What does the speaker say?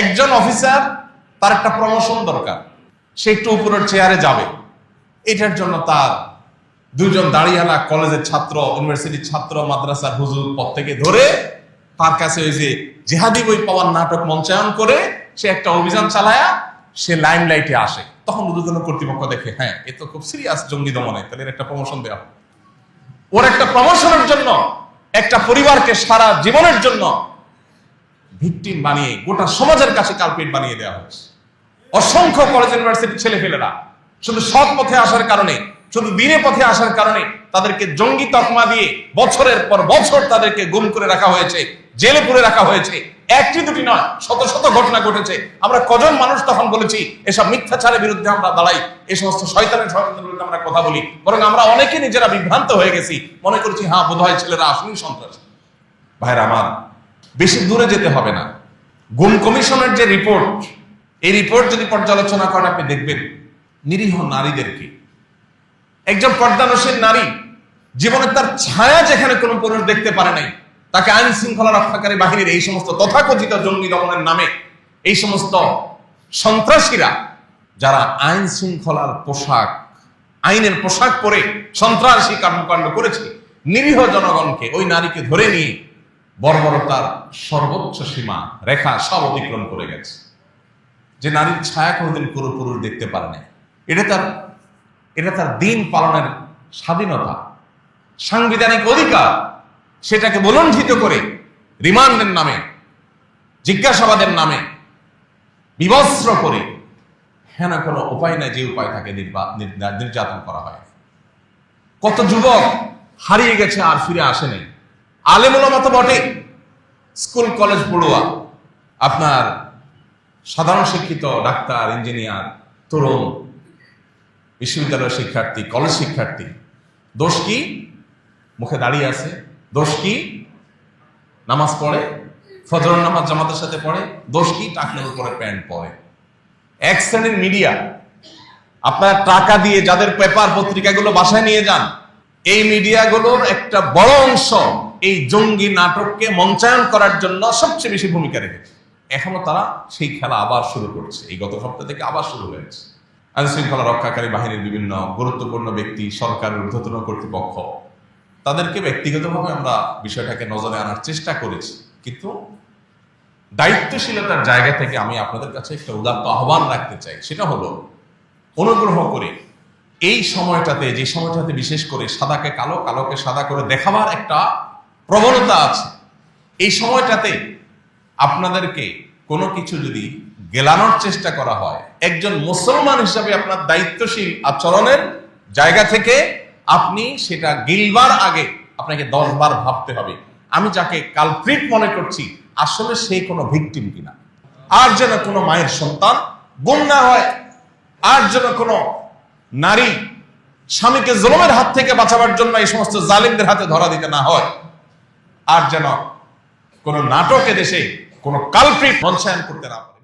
একজন অফিসার, তার একটা প্রমোশন দরকার, সে একটু উপরের চেয়ারে যাবে, এটার জন্য তার দুইজন দাঁড়িয়ালা কলেজের ছাত্র, ইউনিভার্সিটির ছাত্র, মাদ্রাসার হুজুর পদ থেকে ধরে তার কাছে ওই যে জেহাদি বই পাওয়ার নাটক মঞ্চায়ন করে সে একটা অভিযান চালায়া সে লাইমলাইটে আসে। তখন ঊর্ধ্বতন কর্তৃপক্ষ দেখে, হ্যাঁ, এ তো খুব সিরিয়াস জঙ্গি দমনে, তাহলে এর একটা প্রমোশন দেওয়া হবে। ওর একটা প্রমোশনের জন্য একটা পরিবারকে সারা জীবনের জন্য ভিকটিম বানিয়ে গোটা সমাজের কাছে কালপিট বানিয়ে দেওয়া হয়েছে। অসংখ্য কলেজ ইউনিভার্সিটির ছেলেপেলেরা শুধু সৎ পথে আসার কারণে, শুধু দিনের পথে আসার কারণে তাদেরকে জঙ্গি তকমা দিয়ে বছরের পর বছর তাদেরকে গুম করে রাখা হয়েছে, জেলে পুরে রাখা হয়েছে। একটি দুটি নয়, শত শত ঘটনা ঘটেছে। আমরা কজন মানুষ তখন বলেছি এসব মিথ্যাচারের বিরুদ্ধে আমরা দাঁড়াই, এই সমস্ত শয়তানের বিরুদ্ধে আমরা কথা বলি, বরং আমরা অনেকে নিজেরা বিভ্রান্ত হয়ে গেছি, মনে করছি হ্যাঁ বোধহয় ছেলেরা আসলেই সন্ত্রাসী। ভাইরা আমার, বেশি দূরে যেতে হবে না। গুম কমিশনের যে রিপোর্ট, এই রিপোর্ট যদি পর্যালোচনা করেন আপনি দেখবেন নিরীহ নারীদেরকে, একজন পর্দানশীল নারী জীবনে তার ছায়া যেখানে কোনো পুরুষ দেখতে পারে নাই, তাকে আইন শৃঙ্খলা রক্ষাকারী বাহিনীর এই সমস্ত তথাকথিত জঙ্গি দমনের নামে এই সমস্ত সন্ত্রাসীরা যারা আইন শৃঙ্খলার পোশাক, আইনের পোশাক পরে সন্ত্রাসী কর্মকাণ্ড করেছে, নিরীহ জনগণকে, ওই নারীকে ধরে নিয়ে বর্বরতার সর্বোচ্চ সীমা রেখা সব অতিক্রম করে গেছে। যে নারীর ছায়া কোনোদিন কোনো পুরুষ দেখতে পারে না, এটা তার দিন পালনের স্বাধীনতা, সাংবিধানিক অধিকার, সেটাকে বলণ্ঠিত করে রিমান্ডের নামে, জিজ্ঞাসাবাদের নামে বিবস্ত্র করে, হ্যাঁ না কোনো উপায় নাই, যে উপায় থাকে নির্যাতন করা হয়। কত যুবক হারিয়ে গেছে আর ফিরে আসে নাই। আলেম ওলামা তো বটে, স্কুল কলেজ পড়ুয়া, আপনার সাধারণ শিক্ষিত ডাক্তার, ইঞ্জিনিয়ার, তরুণ, বিশ্ববিদ্যালয়ের শিক্ষার্থী, কলেজ শিক্ষার্থী, দোষ কি? মুখে দাঁড়িয়ে আছে। দোষ কি? নামাজ পড়ে, ফজরের নামাজ জামাতের সাথে পড়ে। দোষ কি? টাকনোর উপরে প্যান্ট পরে। এক শ্রেণীর মিডিয়া, আপনারা টাকা দিয়ে যাদের পেপার পত্রিকাগুলো বাসায় নিয়ে যান, এই মিডিয়াগুলোর একটা বড় অংশ এই জঙ্গি নাটককে মঞ্চায়ন করার জন্য সবচেয়ে বেশি ভূমিকা রেখেছে। এখনো তারা সেই খেলা আবার শুরু করছে। এই গত সপ্তাহ থেকে আবার শুরু হয়েছে। আইন শৃঙ্খলা রক্ষাকারী বাহিনীর বিভিন্ন গুরুত্বপূর্ণ ব্যক্তি, সরকারের ঊর্ধ্বতন কর্তৃপক্ষ, তাদেরকে ব্যক্তিগতভাবে আমরা বিষয়টাকে নজরে আনার চেষ্টা করেছি, কিন্তু দায়িত্বশীলতার জায়গা থেকে আমি আপনাদের কাছে একটা উদাত্ত আহ্বান রাখতে চাই। সেটা হলো, অনুগ্রহ করে এই সময়টাতে, যে সময়টাতে বিশেষ করে সাদাকে কালো, কালোকে সাদা করে দেখাবার একটা প্রবণতা আছে, এই সময়টাতে আপনাদেরকে কোনো কিছু যদি গেলানোর চেষ্টা করা হয়, একজন মুসলমান হিসাবে আপনার দায়িত্বশীল আচরণের জায়গা থেকে আপনি সেটা গিলবার আগে আপনাকে 10 বার ভাবতে হবে, আমি যাকে কালপ্রিট মনে করছি আসলে সে কোনো ভিকটিম কিনা। আর যেন কোনো মায়ের সন্তান গুম না হয়, আর যেন কোনো নারী স্বামীকে জুলুমের হাত থেকে বাঁচাবার জন্য এই সমস্ত জালিমদের হাতে ধরা দিতে না হয়, আর যেন কোনো নাটকে দেশে কোনো কালপ্রিট মঞ্চায়ন করতে না পারে।